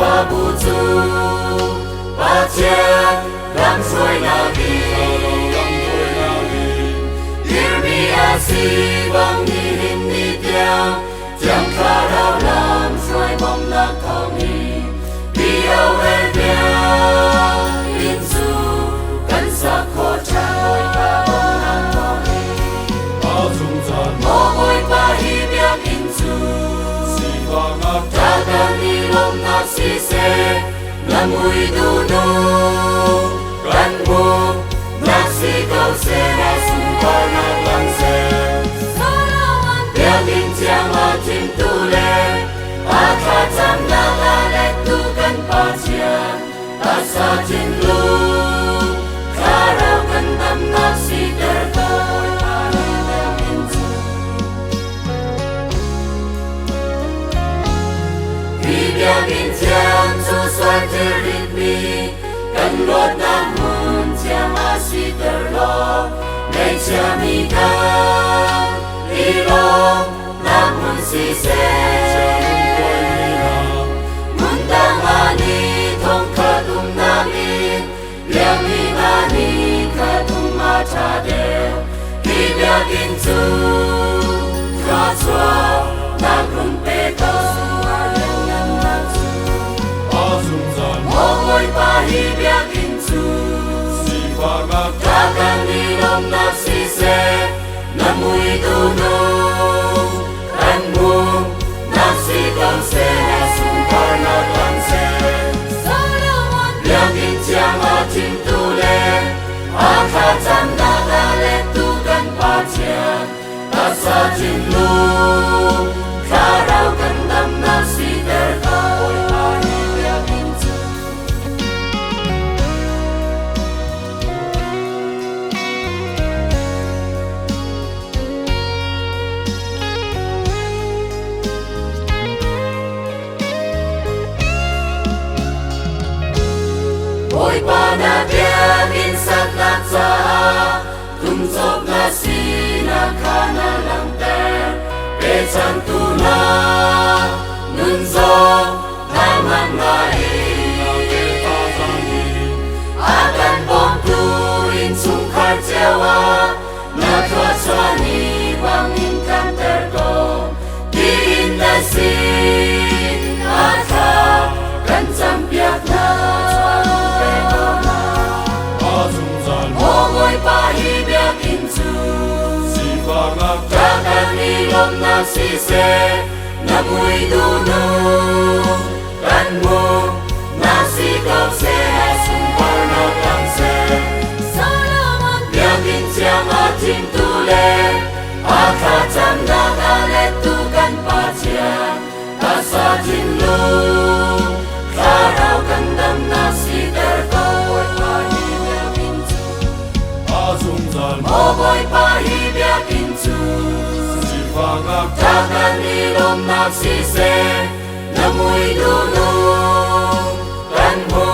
发不住，把钱让水那里，耶米亚希望你hin你掉，将卡到让水梦那头你，必要为了民族跟撒口茶。我會把希望印住，扎根你龍那是誰？那每度路，干部那是高誰？那是把那浪誰？別人將我聽度嘞，阿卡將那拉來度跟巴家，阿薩進路，卡繞跟他那是得高。Biarkan jantung suatu ritmi kan lot namun jam masih terlok Mejamikan ilong namun sisa Muntangani tong katung nangin Yang imani katung mata del Biarkan tu kaswa namun petos Mỗi ba hi biak in tu, takkan ilom nafsi se, namui duno, kanmu nafsi kau se, sumpah naklan se. Biak in tiang atim tule, akatam nakale tukan pacian, asa jinlu, karau kendam nafsi terkau. Ôi ba na bia bin sat na cha tum chop na si na khana lang ter pe chan tu na nun zo na man na e ke ta san ni akan bom tu in chung khar chewa na kha cha ni bang in kan ter ko din na si a tha kan cham piak na Takkan ilom nafsi se namui duno kanmu nafsi kau se sumpah nakang se Biarkan tiang atim tule akatam nakale tukan pacian asa jinlu karau kendam nafsi terkau Moboi pahi biakin tu Takkan ilom nafsi se namui duno Kanmu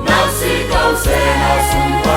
nafsi kau se sumpah